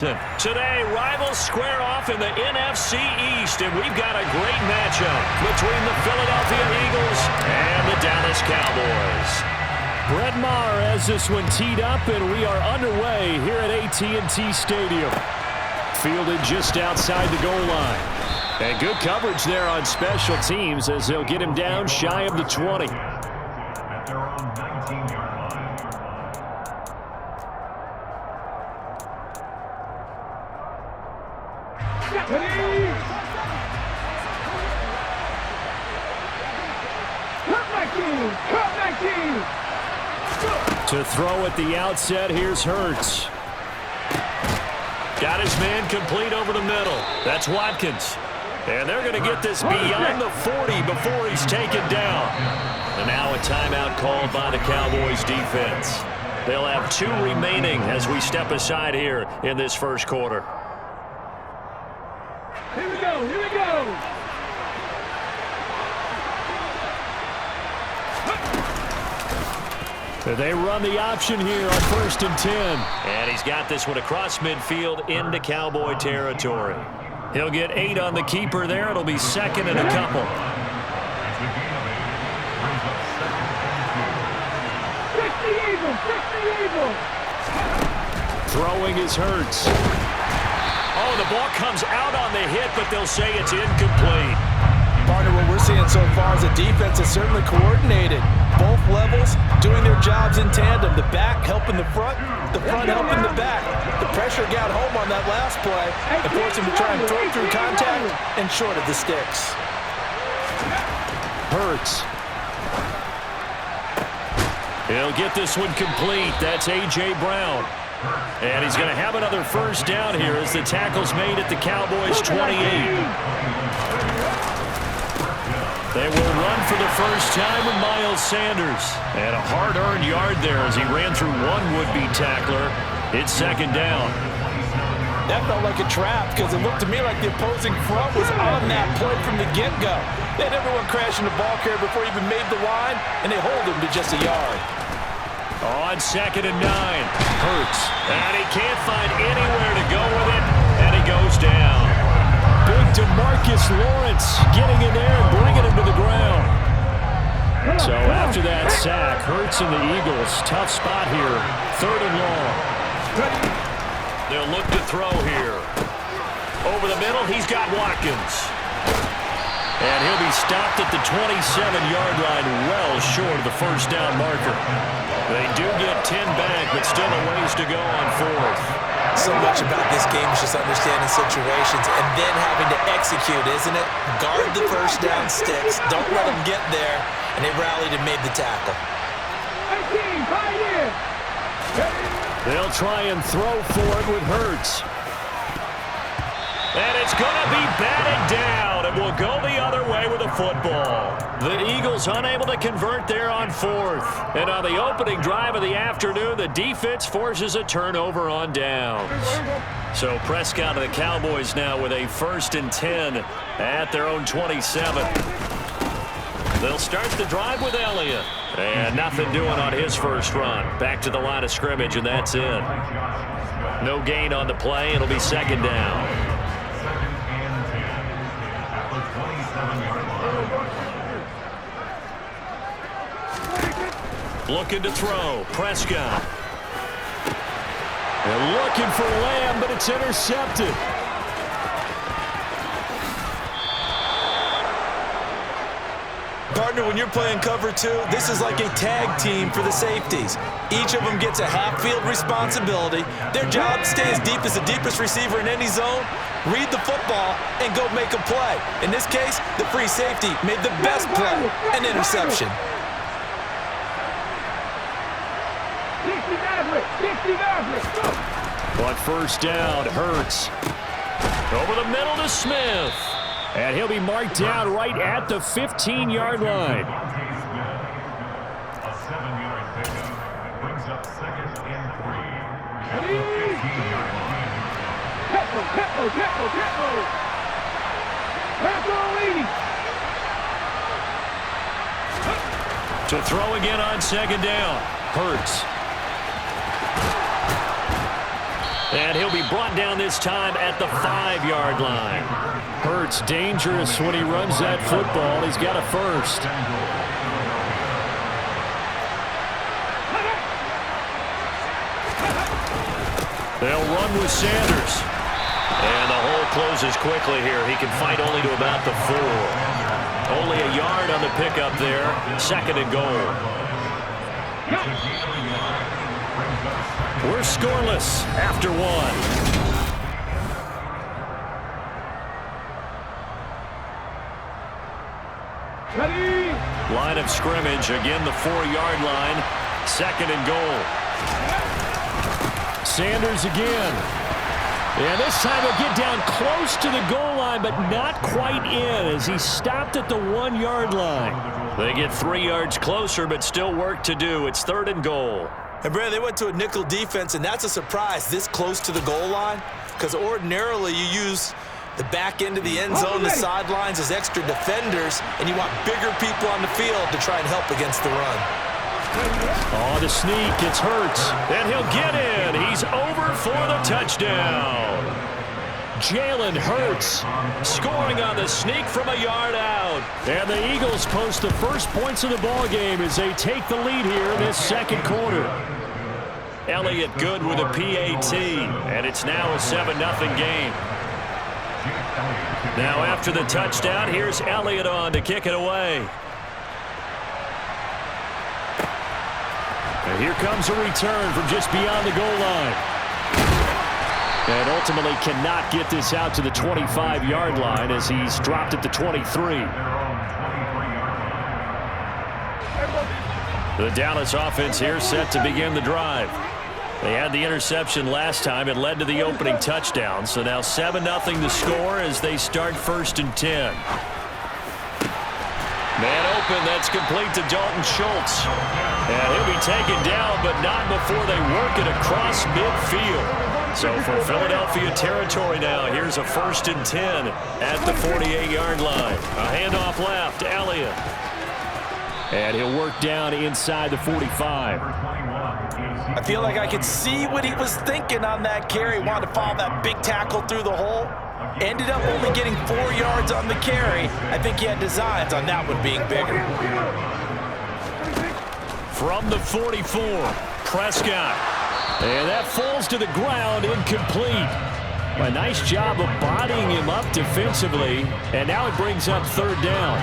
Today, rivals square off in the NFC East, and we've got a great matchup between the Philadelphia Eagles and the Dallas Cowboys. Brett Maher has this one teed up, and we are underway here at AT&T Stadium. Fielded just outside the goal line. And good coverage there on special teams as they'll get him down shy of the 20. At their own 19-yard line. To throw at the outset, here's Hurts. Got his man complete over the middle. That's Watkins. And they're going to get this beyond the 40 before he's taken down. And now a timeout called by the Cowboys defense. They'll have 2 remaining as we step aside here in this first quarter. Here we go, here we go. They run the option here on 1st and 10. And he's got this one across midfield into Cowboy territory. He'll get 8 on the keeper there. It'll be 2nd and a couple. Throwing is Hurts. Oh, the ball comes out on the hit, but they'll say it's incomplete. Partner, what we're seeing so far is the defense is certainly coordinated. Both levels doing their jobs in tandem. The back helping the front helping the back. The pressure got home on that last play and forced him to try and throw through contact and short of the sticks. Hurts. He'll get this one complete. That's A.J. Brown. And he's going to have another first down here as the tackle's made at the Cowboys' 28. They will run for the first time with Miles Sanders. And a hard-earned yard there as he ran through one would-be tackler. It's 2nd down. That felt like a trap because it looked to me like the opposing front was on that play from the get-go. They had everyone crashing the ball carrier before he even made the line, and they hold him to just a yard. On 2nd and 9. Hurts. And he can't find anywhere to go with it, and he goes down. Big DeMarcus Lawrence getting in there and bringing him to the ground. So after that sack, Hurts and the Eagles, tough spot here. 3rd and long. They'll look to throw here. Over the middle, he's got Watkins. And he'll be stopped at the 27-yard line, well short of the first down marker. They do get 10 back, but still a ways to go on 4th. So much about this game is just understanding situations and then having to execute, isn't it? Guard the first down sticks. Don't let them get there. And they rallied and made the tackle. They'll try and throw for it with Hurts. And it's going to be batted down, and we'll go the other way with the football. The Eagles unable to convert there on 4th. And on the opening drive of the afternoon, the defense forces a turnover on downs. So Prescott and the Cowboys now with a 1st and 10 at their own 27. They'll start the drive with Elliott. And nothing doing on his first run. Back to the line of scrimmage, and that's it. No gain on the play. It'll be 2nd down. Looking to throw. Prescott. They're looking for Lamb, but it's intercepted. Partner, when you're playing cover 2, this is like a tag team for the safeties. Each of them gets a half-field responsibility. Their job, stay as deep as the deepest receiver in any zone, read the football, and go make a play. In this case, the free safety made the best play, an interception. But first down, Hurts. Over the middle to Smith. And he'll be marked down right at the 15-yard line. A 7-yard pickup brings up 2nd and 3. To throw again on 2nd down. Hurts. And he'll be brought down this time at the 5-yard line. Hurts dangerous when he runs that football. He's got a first. They'll run with Sanders. And the hole closes quickly here. He can fight only to about the 4. Only a yard on the pickup there. 2nd and goal. We're scoreless after 1. Ready? Line of scrimmage. Again, the 4-yard line. 2nd and goal. Sanders again. And this time he'll get down close to the goal line, but not quite in as he stopped at the 1-yard line. They get 3 yards closer, but still work to do. It's 3rd and goal. And, Brad, they went to a nickel defense, and that's a surprise this close to the goal line because ordinarily you use the back end of the end zone, the sidelines as extra defenders, and you want bigger people on the field to try and help against the run. Oh, the sneak. It's Hurts. And he'll get in. He's over for the touchdown. Jalen Hurts Scoring on the sneak from a yard out. And the Eagles post the first points of the ball game as they take the lead here in this 2nd quarter. Elliott good with a PAT. And it's now a 7-0 game. Now after the touchdown, here's Elliott on to kick it away. And here comes a return from just beyond the goal line. And ultimately cannot get this out to the 25-yard line as he's dropped at the 23. The Dallas offense here set to begin the drive. They had the interception last time. It led to the opening touchdown. So now 7-0 the score as they start 1st and 10. Man open, that's complete to Dalton Schultz. And he'll be taken down, but not before they work it across midfield. So for Philadelphia territory now, here's a 1st and 10 at the 48-yard line. A handoff left, Elliott. And he'll work down inside the 45. I feel like I could see what he was thinking on that carry. Wanted to follow that big tackle through the hole. Ended up only getting 4 yards on the carry. I think he had designs on that one being bigger. From the 44, Prescott. And that falls to the ground, incomplete. A nice job of bodying him up defensively. And now it brings up 3rd down.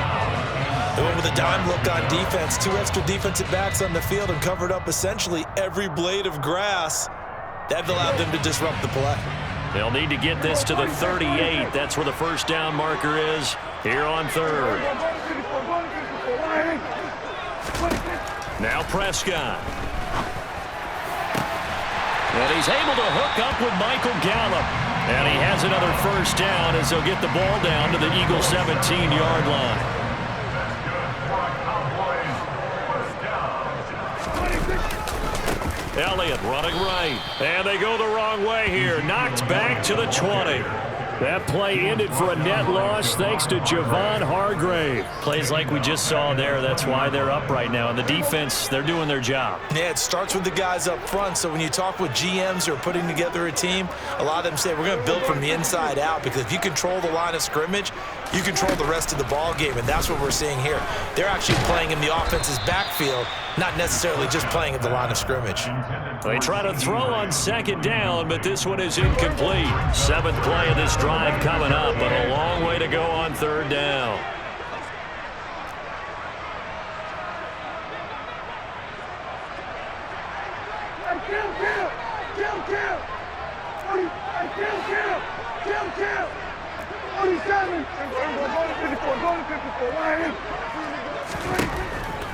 They went with a dime look on defense. 2 extra defensive backs on the field and covered up essentially every blade of grass. That allowed them to disrupt the play. They'll need to get this to the 38. That's where the 1st down marker is here on 3rd. Now Prescott. And he's able to hook up with Michael Gallup. And he has another 1st down as they'll get the ball down to the Eagles' 17-yard line. Elliott running right. And they go the wrong way here. Knocked back to the 20. That play ended for a net loss thanks to Javon Hargrave. Plays like we just saw there. That's why they're up right now. And the defense, they're doing their job. Yeah, it starts with the guys up front. So when you talk with GMs who are putting together a team, a lot of them say we're going to build from the inside out because if you control the line of scrimmage, you control the rest of the ball game, and that's what we're seeing here. They're actually playing in the offense's backfield, not necessarily just playing at the line of scrimmage. They try to throw on 2nd down, but this one is incomplete. 7th play of this drive coming up, but a long way to go on 3rd down.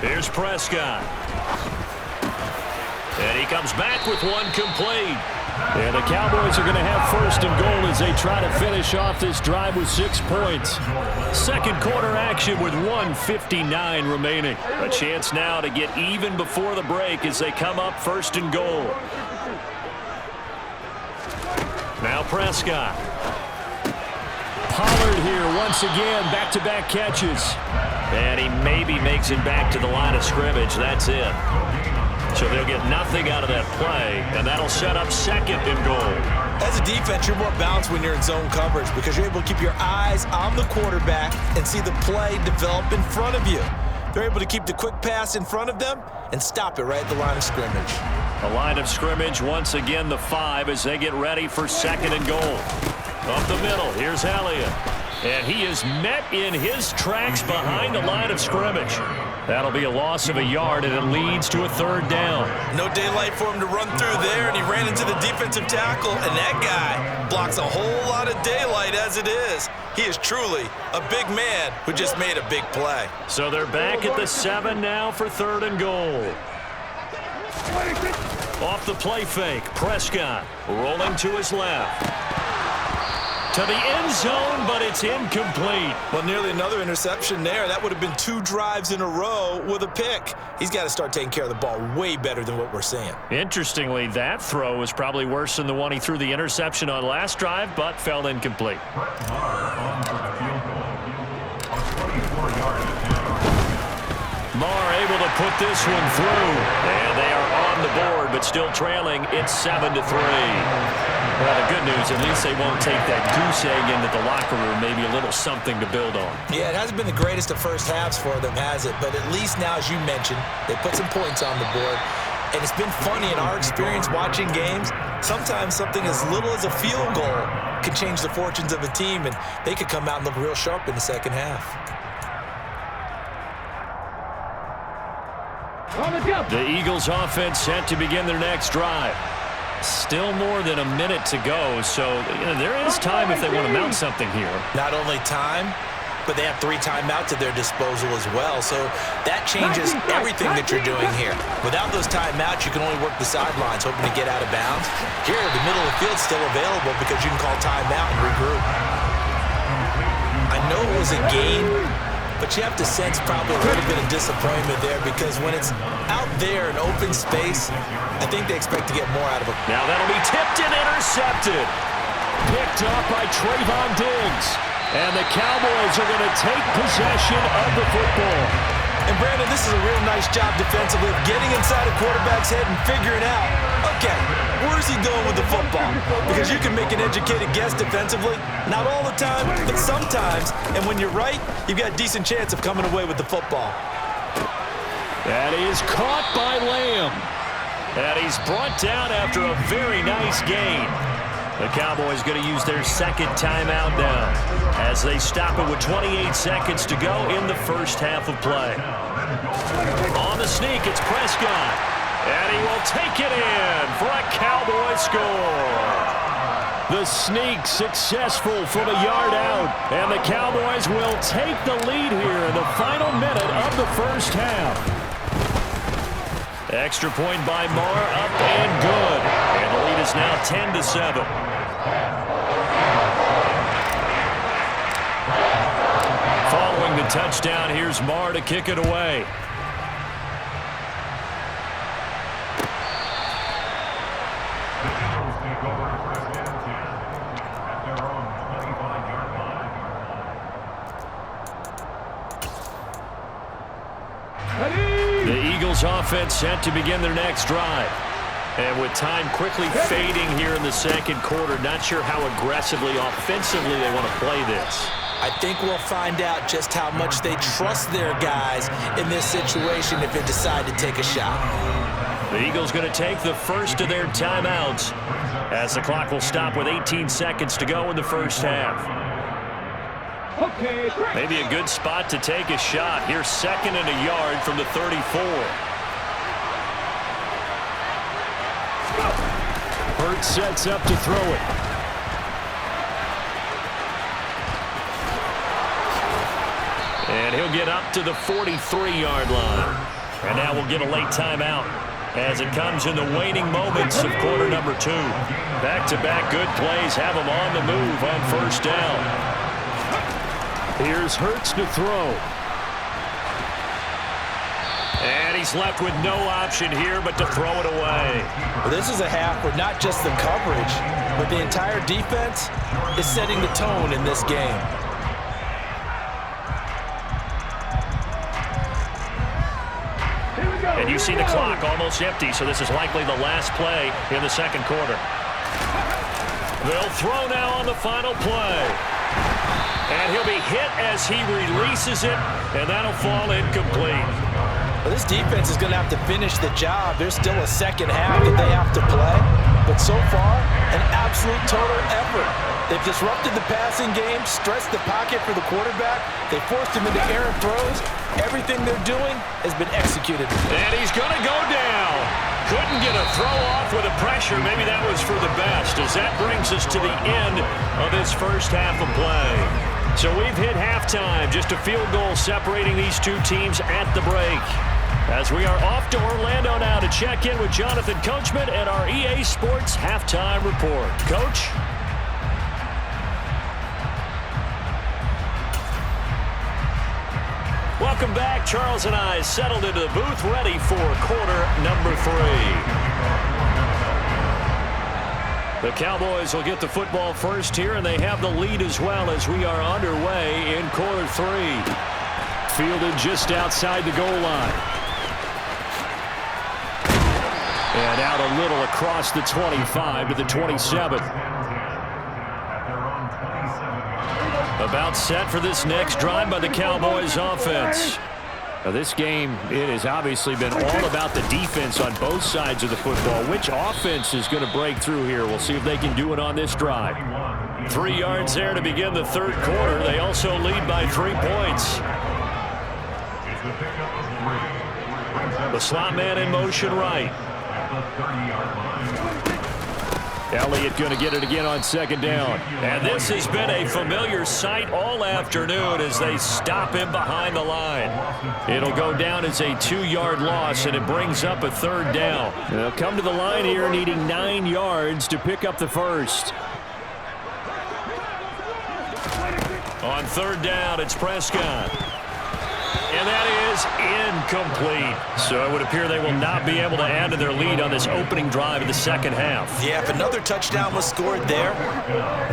Here's Prescott. And he comes back with one complete. And the Cowboys are going to have 1st and goal as they try to finish off this drive with 6 points. 2nd quarter action with 1:59 remaining. A chance now to get even before the break as they come up 1st and goal. Now Prescott. Pollard here once again, back-to-back catches. And he maybe makes it back to the line of scrimmage. That's it. So they'll get nothing out of that play, and that'll set up 2nd and goal. As a defense, you're more balanced when you're in zone coverage because you're able to keep your eyes on the quarterback and see the play develop in front of you. They're able to keep the quick pass in front of them and stop it right at the line of scrimmage. The line of scrimmage, once again, the 5 as they get ready for 2nd and goal. Up the middle, here's Elliott. And he is met in his tracks behind the line of scrimmage. That'll be a loss of a yard, and it leads to a 3rd down. No daylight for him to run through there, and he ran into the defensive tackle, and that guy blocks a whole lot of daylight as it is. He is truly a big man who just made a big play. So they're back at the 7 now for 3rd and goal. Off the play fake, Prescott rolling to his left. To the end zone, but it's incomplete. Well, nearly another interception there. That would have been 2 drives in a row with a pick. He's got to start taking care of the ball way better than what we're seeing. Interestingly, that throw was probably worse than the one he threw the interception on last drive, but fell incomplete. Marr able to put this one through, and they are on the board, but still trailing. It's 7-3. Well, the good news, at least they won't take that goose egg into the locker room, maybe a little something to build on. Yeah, it hasn't been the greatest of first halves for them, has it? But at least now, as you mentioned, they put some points on the board. And it's been funny in our experience watching games. Sometimes something as little as a field goal can change the fortunes of a team, and they could come out and look real sharp in the second half. The Eagles offense set to begin their next drive. Still more than a minute to go, so there is time if they want to mount something here. Not only time, but they have 3 timeouts at their disposal as well, so that changes everything that you're doing here. Without those timeouts, you can only work the sidelines, hoping to get out of bounds. Here, the middle of the field's still available because you can call timeout and regroup. I know it was a gain, but you have to sense probably a little bit of disappointment there because when it's out there in open space, I think they expect to get more out of it. Now that'll be tipped and intercepted. Picked up by Trayvon Diggs. And the Cowboys are going to take possession of the football. And Brandon, this is a real nice job defensively of getting inside a quarterback's head and figuring out, okay, where's he doing with the football? Because you can make an educated guess defensively, not all the time, but sometimes. And when you're right, you've got a decent chance of coming away with the football. That is caught by Lamb. And he's brought down after a very nice gain. The Cowboys going to use their 2nd timeout now as they stop it with 28 seconds to go in the first half of play. On the sneak, it's Prescott. And he will take it in for a Cowboy score. The sneak successful from a yard out. And the Cowboys will take the lead here in the final minute of the first half. Extra point by Marr, up and good. And the lead is now 10-7. Following the touchdown, here's Marr to kick it away. The Eagles offense set to begin their next drive. And with time quickly fading here in the second quarter, not sure how aggressively, offensively they want to play this. I think we'll find out just how much they trust their guys in this situation if they decide to take a shot. The Eagles going to take the first of their timeouts as the clock will stop with 18 seconds to go in the first half. Maybe a good spot to take a shot. Here's 2nd and a yard from the 34. Hurts sets up to throw it. And he'll get up to the 43-yard line. And now we'll get a late timeout as it comes in the waning moments of quarter number 2. Back-to-back good plays have them on the move on first down. Here's Hurts to throw. And he's left with no option here but to throw it away. Well, this is a half where not just the coverage, but the entire defense is setting the tone in this game. And you see the clock almost empty, so this is likely the last play in the second quarter. They'll throw now on the final play. And he'll be hit as he releases it, and that'll fall incomplete. Well, this defense is going to have to finish the job. There's still a second half that they have to play. But so far, an absolute total effort. They've disrupted the passing game, stretched the pocket for the quarterback. They forced him into errant throws. Everything they're doing has been executed. And he's going to go down. Couldn't get a throw off with the pressure. Maybe that was for the best, as that brings us to the end of this first half of play. So we've hit halftime, just a field goal separating these two teams at the break. As we are off to Orlando now to check in with Jonathan Coachman and our EA Sports Halftime Report. Coach? Welcome back. Charles and I settled into the booth, ready for quarter number 3. The Cowboys will get the football first here, and they have the lead as well as we are underway in quarter 3. Fielded just outside the goal line. And out a little across the 25 to the 27. About set for this next drive by the Cowboys offense. Now this game, it has obviously been all about the defense on both sides of the football. Which offense is going to break through here? We'll see if they can do it on this drive. 3 yards there to begin the third quarter. They also lead by 3 points. The slot man in motion right. Elliott going to get it again on second down. And this has been a familiar sight all afternoon as they stop him behind the line. It'll go down as a 2-yard loss, and it brings up a third down. They'll come to the line here needing 9 yards to pick up the first. On third down, it's Prescott. And that is incomplete. So it would appear they will not be able to add to their lead on this opening drive of the second half. Yeah, if another touchdown was scored there,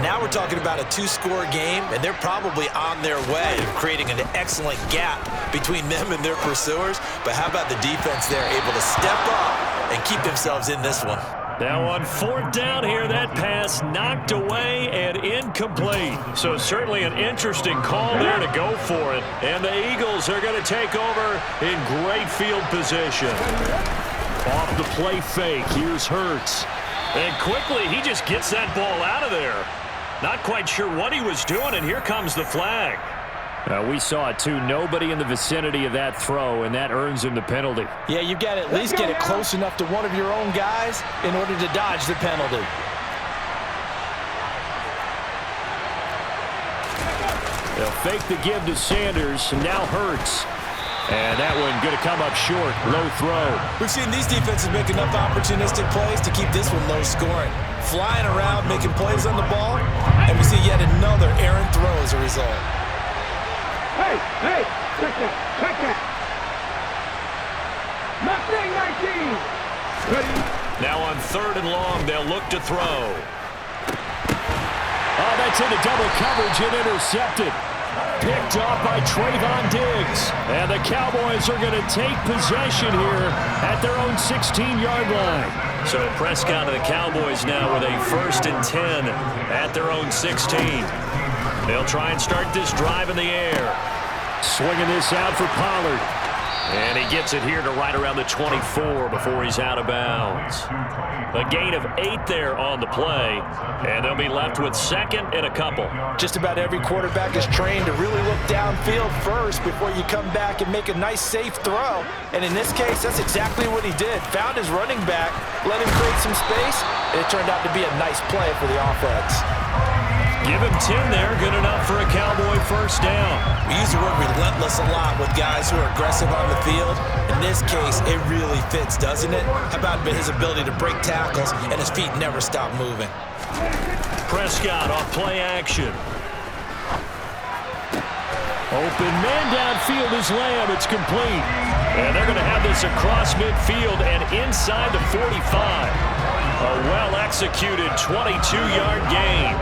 now we're talking about a 2-score game, and they're probably on their way, creating an excellent gap between them and their pursuers. But how about the defense there, able to step up and keep themselves in this one? Now on fourth down here, that pass knocked away and incomplete. So certainly an interesting call there to go for it. And the Eagles are going to take over in great field position. Off the play fake, here's Hurts. And quickly, he just gets that ball out of there. Not quite sure what he was doing, and here comes the flag. We saw it too. Nobody in the vicinity of that throw, and that earns him the penalty. Yeah, you've got to at least get it close enough to one of your own guys in order to dodge the penalty. They'll fake the give to Sanders, and now Hurts. And that one going to come up short. Low throw. We've seen these defenses make enough opportunistic plays to keep this one low scoring. Flying around, making plays on the ball, and we see yet another errant throw as a result. Hey, check that. Mustang 19. Ready? Now on third and long, they'll look to throw. Oh, that's into double coverage and intercepted. Picked off by Trayvon Diggs. And the Cowboys are going to take possession here at their own 16-yard line. So Prescott and the Cowboys now with a 1st and 10 at their own 16. They'll try and start this drive in the air. Swinging this out for Pollard. And he gets it here to right around the 24 before he's out of bounds. A gain of 8 there on the play, and they'll be left with 2nd and a couple. Just about every quarterback is trained to really look downfield first before you come back and make a nice, safe throw. And in this case, that's exactly what he did. Found his running back, let him create some space, and it turned out to be a nice play for the offense. Give him 10 there, good enough for a Cowboy first down. We use the word relentless a lot with guys who are aggressive on the field. In this case, it really fits, doesn't it? How about his ability to break tackles and his feet never stop moving? Prescott off play action. Open man downfield is Lamb. It's complete. And they're going to have this across midfield and inside the 45. A well-executed 22-yard gain.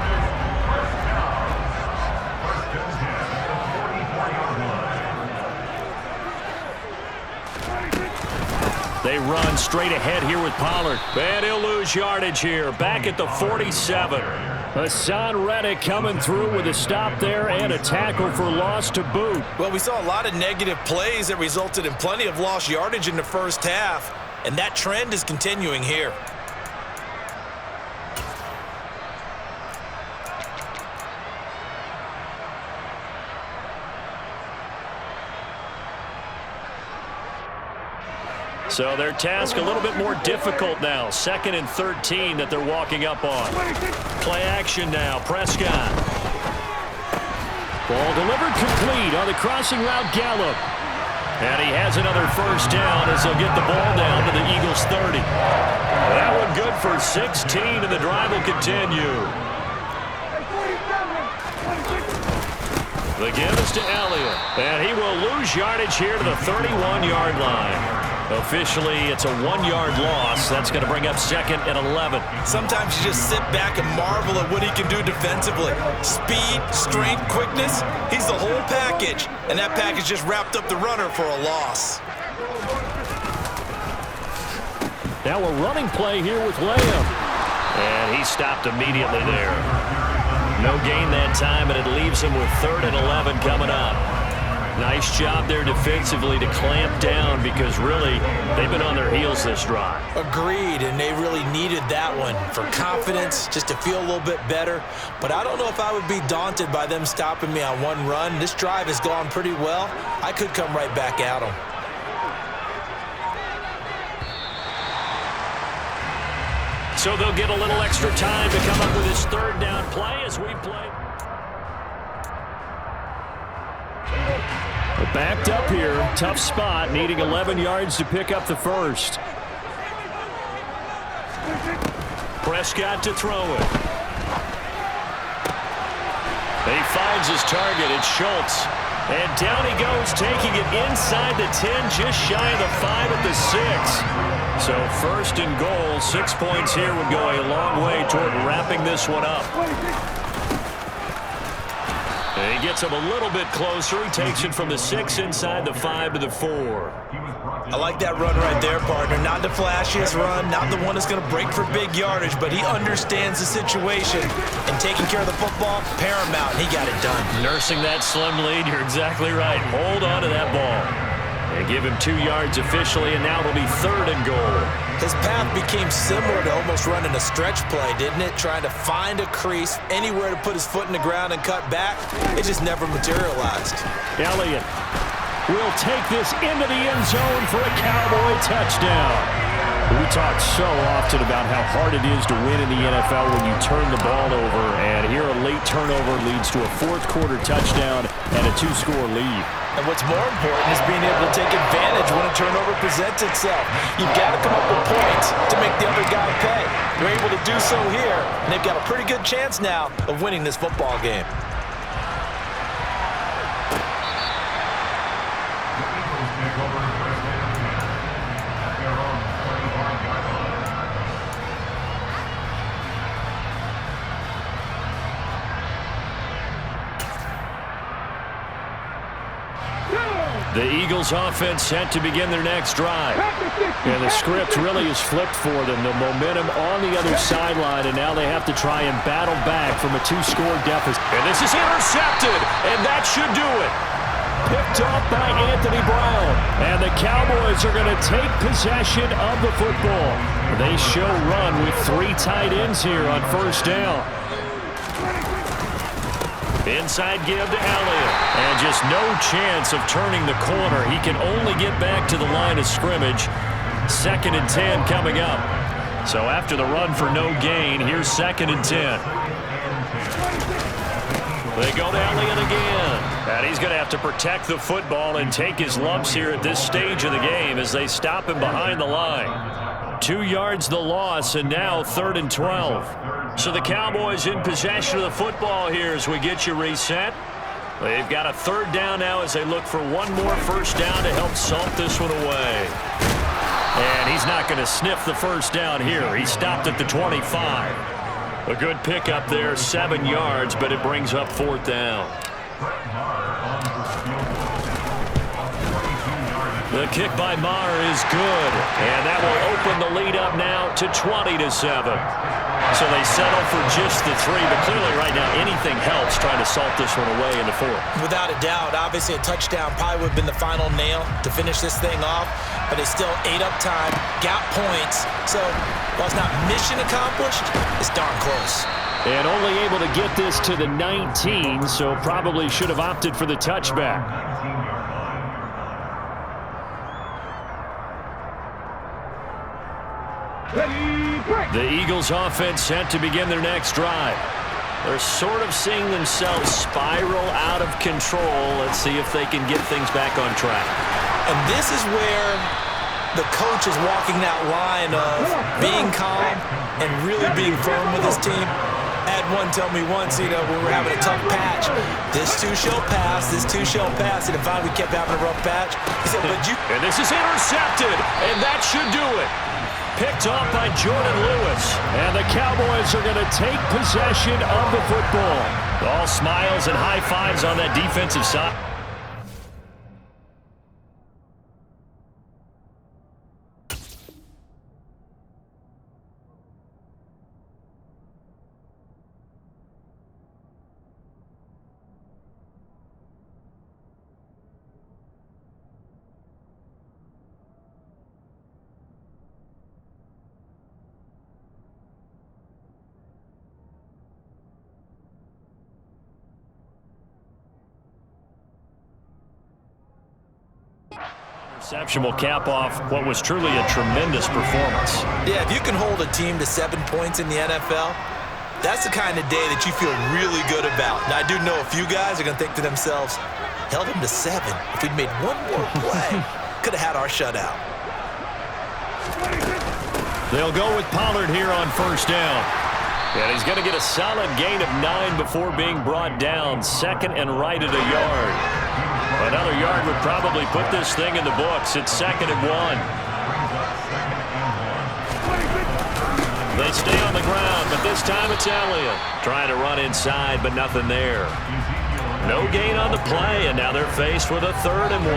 They run straight ahead here with Pollard. And he'll lose yardage here. Back at the 47. Hassan Reddick coming through with a stop there and a tackle for loss to boot. Well, we saw a lot of negative plays that resulted in plenty of lost yardage in the first half, and that trend is continuing here. So their task a little bit more difficult now. 2nd and 13 that they're walking up on. Play action now. Prescott. Ball delivered complete on the crossing route Gallup. And he has another first down as they'll get the ball down to the Eagles' 30. That one good for 16, and the drive will continue. The give is to Elliott, and he will lose yardage here to the 31-yard line. Officially, it's a 1-yard loss. That's going to bring up 2nd and 11. Sometimes you just sit back and marvel at what he can do defensively. Speed, strength, quickness, he's the whole package. And that package just wrapped up the runner for a loss. Now a running play here with Lamb. And he stopped immediately there. No gain that time, and it leaves him with 3rd and 11 coming up. Nice job there defensively to clamp down because really they've been on their heels this drive. Agreed, and they really needed that one for confidence, just to feel a little bit better. But I don't know if I would be daunted by them stopping me on one run. This drive has gone pretty well. I could come right back at them. So they'll get a little extra time to come up with his 3rd down play as we play. Backed up here, tough spot, needing 11 yards to pick up the first. Prescott to throw it. He finds his target. It's Schultz. And down he goes, taking it inside the 10, just shy of the 5 at the 6. So 1st and goal, 6 points here would go a long way toward wrapping this one up. And he gets him a little bit closer. He takes it from the 6 inside the 5 to the 4. I like that run right there, partner. Not the flashiest run, not the one that's going to break for big yardage, but he understands the situation. And taking care of the football, paramount, and he got it done. Nursing that slim lead, you're exactly right. Hold on to that ball. They give him 2 yards officially, and now it'll be 3rd and goal. His path became similar to almost running a stretch play, didn't it? Trying to find a crease, anywhere to put his foot in the ground and cut back. It just never materialized. Elliott will take this into the end zone for a Cowboy touchdown. We talk so often about how hard it is to win in the NFL when you turn the ball over, and here a late turnover leads to a 4th quarter touchdown and a 2-score lead. And what's more important is being able to take advantage when a turnover presents itself. You've got to come up with points to make the other guy pay. They're able to do so here, and they've got a pretty good chance now of winning this football game. The Eagles offense set to begin their next drive. And the script really is flipped for them. The momentum on the other sideline, and now they have to try and battle back from a 2-score deficit. And this is intercepted, and that should do it. Picked off by Anthony Brown. And the Cowboys are going to take possession of the football. They show run with 3 tight ends here on 1st down. Inside give to Elliott. And just no chance of turning the corner. He can only get back to the line of scrimmage. 2nd and 10 coming up. So after the run for no gain, here's 2nd and 10. They go to Elliott again. And he's going to have to protect the football and take his lumps here at this stage of the game as they stop him behind the line. 2 yards the loss, and now 3rd and 12. So the Cowboys in possession of the football here as we get you reset. They've got a 3rd down now as they look for one more 1st down to help salt this one away. And he's not going to sniff the 1st down here. He stopped at the 25. A good pickup there, 7 yards, but it brings up 4th down. The kick by Maher is good, and that will open the lead up now to 20-7. So they settle for just the 3, but clearly right now anything helps trying to salt this one away in the 4th. Without a doubt, obviously a touchdown probably would have been the final nail to finish this thing off, but they still ate up time, got points. So while it's not mission accomplished, it's darn close. And only able to get this to the 19, so probably should have opted for the touchback. The Eagles offense set to begin their next drive. They're sort of seeing themselves spiral out of control. Let's see if they can get things back on track. And this is where the coach is walking that line of being calm and really being firm with his team. I had one tell me once, when we were having a tough patch, this too shall pass, this too shall pass. And if we kept having a rough patch, he said, but you... And this is intercepted, and that should do it. Picked off by Jordan Lewis. And the Cowboys are going to take possession of the football. All smiles and high fives on that defensive side. Interception will cap off what was truly a tremendous performance. Yeah, if you can hold a team to 7 points in the NFL, that's the kind of day that you feel really good about. Now, I do know a few guys are going to think to themselves, held them to 7. If we'd made one more play, could have had our shutout. They'll go with Pollard here on first down. And he's going to get a solid gain of 9 before being brought down. 2nd and right at a yard. Another yard would probably put this thing in the books. It's 2nd and 1. They stay on the ground, but this time it's Elliott. Trying to run inside, but nothing there. No gain on the play, and now they're faced with a 3rd and 1.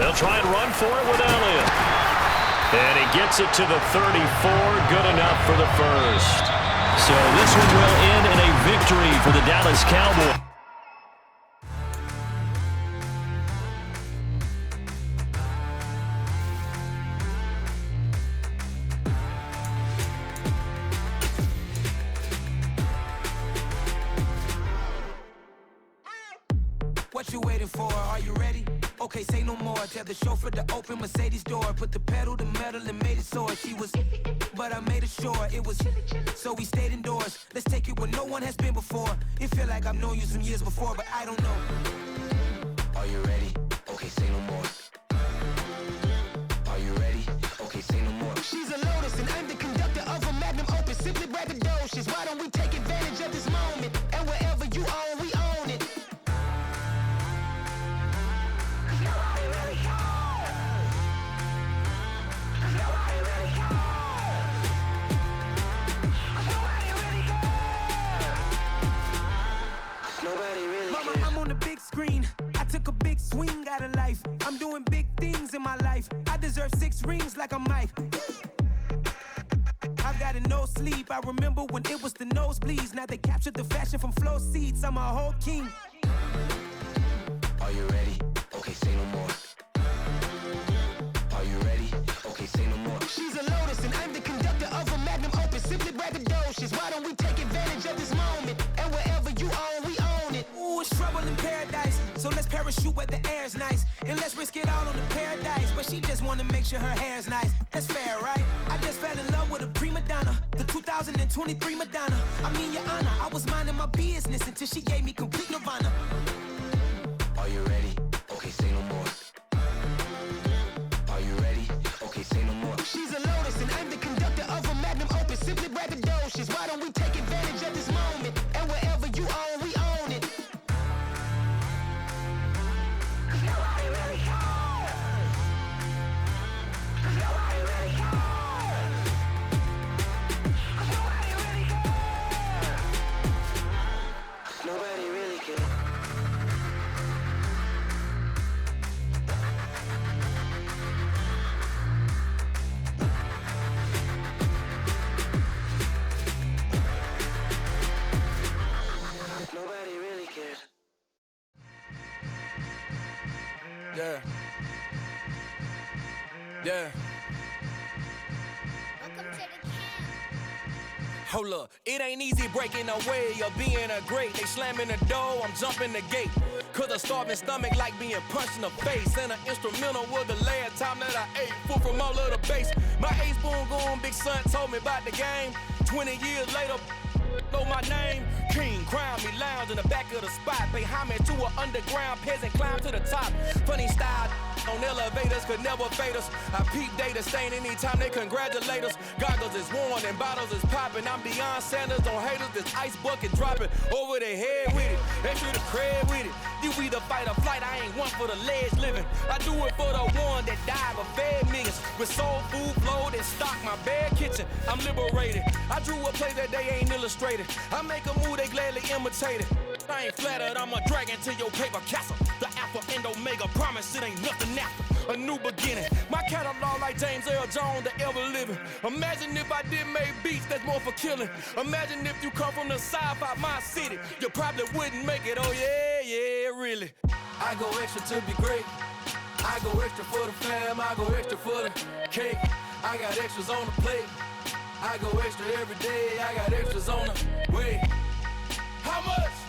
They'll try and run for it with Elliott. And he gets it to the 34. Good enough for the first. So this one will end in a victory for the Dallas Cowboys. What you waiting for? Are you ready? Okay, say no more. Tell the chauffeur to open Mercedes door. Put the pedal to metal and made it soar. She was, but I made it sure it was. So we stayed indoors. Let's take it where no one has been before. It feel like I've known you some years before, but I don't know. Are you ready? Okay, say no more. Are you ready? Okay, say no more. She's a Lotus and I'm the conductor of a Magnum Opus. Simply braggadocious. Why don't we take advantage of this moment? And wherever you own, we own it. Mama, I'm on the big screen. I took a big swing out of life. I'm doing big things in my life. I deserve 6 rings like I'm Mike. I've got no sleep. I remember when it was the nosebleeds. Now they captured the fashion from flow seats. I'm a whole king. Are you ready? Okay, say no more. Are you ready? Okay, say no more. She's a Lotus and I'm the conductor of a Magnum Opus. Simply braggadocious. Why don't we take advantage of this moment? And wherever you own, we own it. Ooh, it's trouble in paradise. So let's parachute where the air's nice. And let's risk it all on the paradise. But she just wanna make sure her hair's nice. That's fair, right? I just fell in love with a prima donna. The 2023 Madonna. I mean, your honor, I was minding my business until she gave me complete nirvana. Are you ready? Okay, say no more. Are you ready? Okay, say no more. She's a Lotus and I'm the conductor of a Magnum Opus. Simply braggadocious. Why don't we take advantage of this moment? And wherever you own, we own it. Nobody really cares. Nobody really cares. Nobody really cares. Nobody really cares. Hold up, it ain't easy breaking away or being a great. They slamming the door, I'm jumping the gate. Cause a starving stomach like being punched in the face. And an instrumental was the last time that I ate. Full from all of the bass. My ace boom going, big son told me about the game. 20 years later, know my name. King, crown me, lounge in the back of the spot. Pay homage to an underground peasant, climb to the top. Funny style on elevators could never fade us. I peep data stain anytime they congratulate us. Goggles is worn and bottles is popping. I'm beyond Sanders on haters, this ice bucket dropping over their head with it. Extra the cred with it. You either fight or flight, I ain't one for the ledge living. I do it for the one that died but fed millions. With soul food flowed and stock my bad kitchen. I'm liberated. I drew a play that they ain't illustrated. I make a move, they gladly imitate it. I ain't flattered, I'm a dragon to your paper castle. The alpha and omega, promise it ain't nothing after. A new beginning. My catalog like James Earl Jones, the ever living. Imagine if I did make beats that's more for killing. Imagine if you come from the south out my city. You probably wouldn't make it, oh yeah, really. I go extra to be great. I go extra for the fam, I go extra for the cake. I got extras on the plate. I go extra every day, I got extras on the way. How much?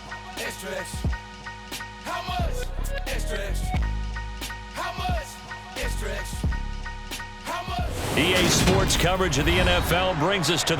Extra, extra. How much? Extra, extra. How much? Extra, extra. How much? EA Sports coverage of the NFL brings us to the